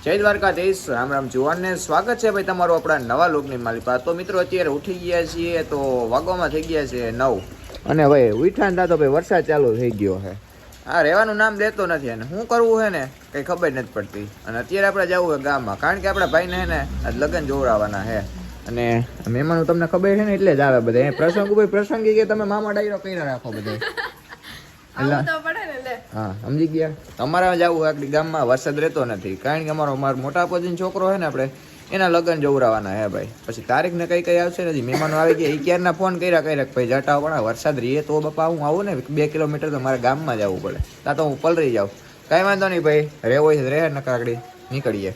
જય દ્વારકાધીશ, રામ રામ જુવાનને સ્વાગત છે ભાઈ તમારું આપણા નવા લોકની માલિપા. તો મિત્રો અત્યારે ઉઠી ગયા છીએ તો વાગોમાં થઈ ગયા છે 9 અને ભાઈ ઉઠાણ થા તો ભાઈ વરસાદ ચાલુ થઈ ગયો છે. આ રહેવાનું નામ લેતો નથી અને શું કરવું છે ને કંઈ ખબર નથી પડતી. અને અત્યારે આપણે જવું છે ગામમાં, કારણ કે આપણા ભાઈને છે ને આજ લગ્ન જોવડાવવાના છે અને મહેમાનો તમને ખબર છે ને એટલે જ આવે બધા. પ્રસંગ ભાઈ પ્રસંગી કે તમે મામા ડાયરો કર્યા રાખો બધા. હા સમજી ગયા. તમારે જવું આટલી ગામમાં વરસાદ રહેતો નથી, કારણ કે અમારો મોટા પોજીનો છોકરો છે ને આપણે એના લગ્ન જોવડાવવાના હે ભાઈ. પછી તારીખ ને કઈ આવશે નથી. મહેમાનો આવી ગયા એ ક્યારના ફોન કર્યા ભાઈ જટા પણ વરસાદ રહીએ તો બાપા હું આવું ને 2 કિલોમીટર તો મારે ગામમાં જવું પડે. ત્યાં તો હું પલરી જાઉં. કાંઈ વાંધો નહીં ભાઈ, રહેવો હોય રહે નકાકડી નીકળીએ.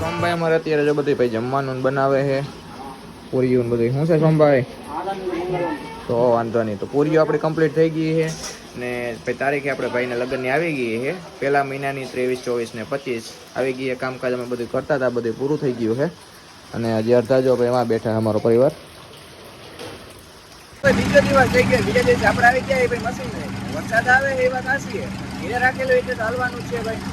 સોમભાઈ અમારે અત્યારે જો બધું ભાઈ જમવાનું બનાવે છે, પૂરીઓ બધું. શું છે સોમભાઈ? તો વાંધો નહીં. તો પૂરીઓ આપણી કમ્પ્લીટ થઈ ગઈ છે ને પછી તારીખે આપણે ભાઈને લગ્નની આવી ગઈ છે. પહેલા મહિનાની 23, 24 ને 25 આવી ગઈ. કામકાજ અમે બધું કરતા હતા, બધું પૂરું થઈ ગયું છે અને હજી અડધા જો ભાઈ એમાં બેઠા અમારો પરિવાર. બીજો દિવસ થઈ ગયો, બીજા દિવસે આપણે આવી ગયા ભાઈ મશીન. વરસાદ આવે એ વાત આશી ઘરે રાખેલું એટલે ચાલવાનું છે ભાઈ.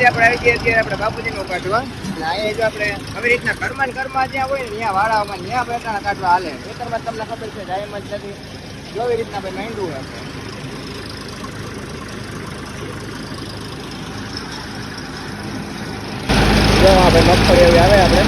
આપણે આવી ગયા અત્યારે આપણે બાપુજીનો કાઢવા. અહીંયા જો આપણે આવી રીતના ઘરમાં જ્યાં હોય ને ત્યાં વાળામાં ત્યાં બેટાણા કાઢવા હાલે. ખેતરમાં તમને ખબર છે જાય એમ જ નથી. જો એવી રીતના ભાઈ માંડવું આપણે જો આપણે મગફળી એવી આવે આપણે.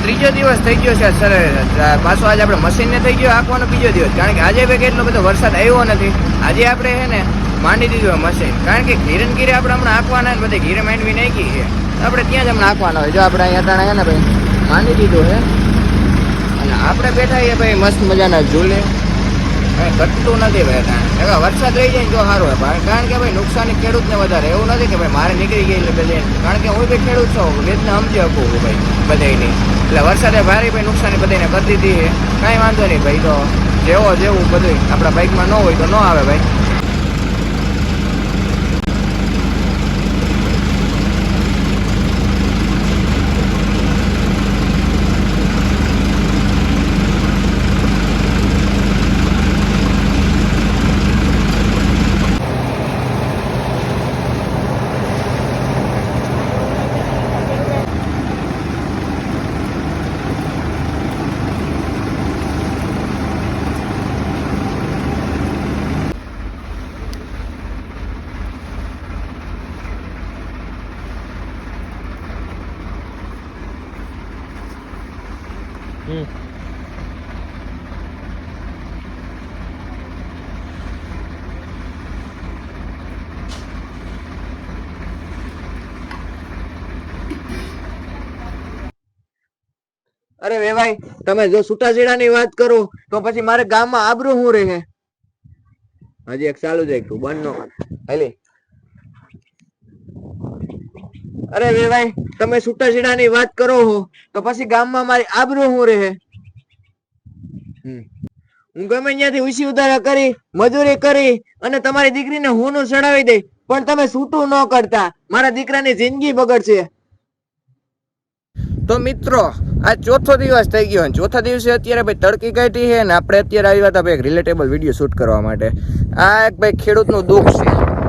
ત્રીજો દિવસ થઈ ગયો છે સર. પાછો આજે આપણે મશીનને થઈ ગયો આંકવાનો બીજો દિવસ, કારણ કે આજે ભાઈ એટલો બધો વરસાદ આવ્યો નથી. આજે આપણે છે ને માંડી દીધું મશીન, કારણ કે ઘીરે ને ઘીરે આપણે હમણાં આંકવાના ને બધે ઘીરે માંડવી નાખી છે. આપણે ત્યાં જ હમણાં આંકવાના હોય. જો આપણે અહીંયા અટાણા છે ને ભાઈ માંડી દીધું છે અને આપણે બેઠા છીએ ભાઈ મસ્ત મજાના ઝૂલે. કઈ ઘટતું નથી ભાઈ. વરસાદ રહી જાય ને તો સારું હોય, કારણ કે ભાઈ નુકસાની ખેડૂતને વધારે. એવું નથી કે ભાઈ મારે નીકળી ગઈ એટલે બધે, કારણ કે હું બી ખેડૂત છું, વેદના સમજી શકું ભાઈ બધાની. એટલે વરસાદે ભારે ભાઈ નુકસાની બધાને કરી દીધી છે. કાંઈ વાંધો નહીં ભાઈ, તો જેવું બધું આપણા બાઇકમાં ન હોય તો ન આવે ભાઈ. અરે વેવાઈ, તમે જો છૂટાછેડાની વાત કરો તો પછી મારે ગામમાં આબરૂ શું રહે? હજી એક ચાલુ જાય તું બંધ નો હાલી. અરે વેવાઈ, તમે છૂટાછેડાની વાત કરો છો તો પછી ગામમાં મારી આબરૂ શું રહે? હું ગમે ત્યાંથી ઉછી ઉધારા કરી, મજૂરી કરી અને તમારી દીકરીને હોનું ચડાવી દઈ, પણ તમે છૂટું ન કરતા. મારા દીકરાની જિંદગી બગડશે. તો મિત્રો, આ ચોથો દિવસ થઈ ગયો. ચોથા દિવસે અત્યારે ભાઈ તડકી કાઢી છે ને આપણે અત્યારે આવ્યા હતા ભાઈ એક રિલેટેબલ વિડીયો શૂટ કરવા માટે. આ એક ભાઈ ખેડૂતનું દુઃખ છે,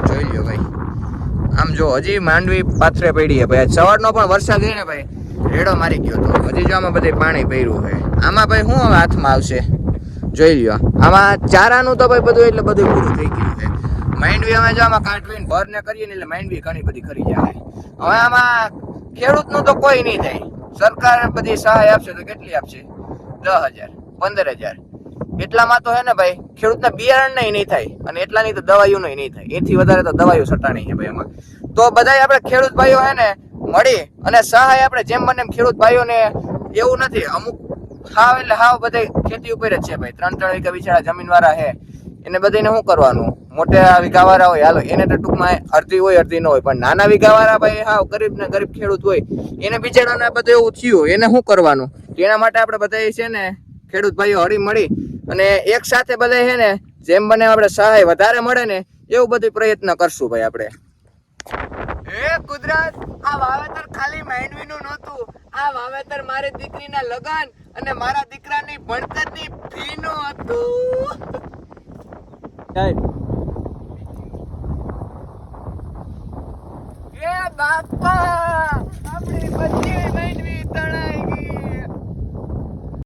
જોઈ લ્યો ભાઈ. આમ જો હજી માંડવી પાથરે પડી છે ભાઈ. સવારનો પણ વરસાદ છે ને ભાઈ, રેડો મારી ગયો તો હજી જો આમાં બધે પાણી પડ્યું છે. આમાં ભાઈ શું હવે હાથમાં આવશે? જોઈ લ્યો. આમાં ચારાનું તો ભાઈ બધું એટલે બધું પૂરું થઈ ગયું છે. માંડવી અમે જો આમાં કાઢવીને ભર ને કરીએ ને એટલે માંડવી ઘણી બધી ખરી જાય. હવે આમાં ખેડૂતનું તો કોઈ નહીં થાય. સરકાર બધી સહાય આપશે તો કેટલી આપશે? 10,000 15,000 એટલામાં તો હે ને ભાઈ ખેડૂતના બિયારણ નહીં થાય, અને એટલાની તો દવાઈઓ નહીં થાય. એથી વધારે તો દવાઈઓ સટાણી છે ભાઈ એમાં. તો બધા આપણે ખેડૂત ભાઈઓ હે ને મળી અને સહાય આપણે જેમ બને એમ ખેડૂત ભાઈઓને, એવું નથી અમુક હાવ એટલે હાવ બધા ખેતી ઉપર જ છે ભાઈ. 3-3 વીઘા બિચારા જમીન વાળા હે, એને બધાને શું કરવાનું? મોટા વીઘાવાળા હોય હાલો, એને તો ટૂંકમાં અડધી હોય અડધી ન હોય, પણ નાના વીઘાવાળા ભાઈ હાવ ગરીબ ને ગરીબ ખેડૂત હોય, એને બિચારાને બધું એવું થયું, એને શું કરવાનું? એના માટે આપણે બધા છે ને ખેડૂત ભાઈઓ હળી મળી અને એક સાથે બધા છે ને જેમ બને આપણે સહાય વધારે મળે ને એવું બધું પ્રયત્ન કરશું ભાઈ આપણે. હે કુદરત, આ વાવેતર ખાલી માંડવીનું નહોતું, આ વાવેતર મારી દીકરીના લગન અને મારા દીકરાની ભણતરની ફીનું હતું. એ બાપા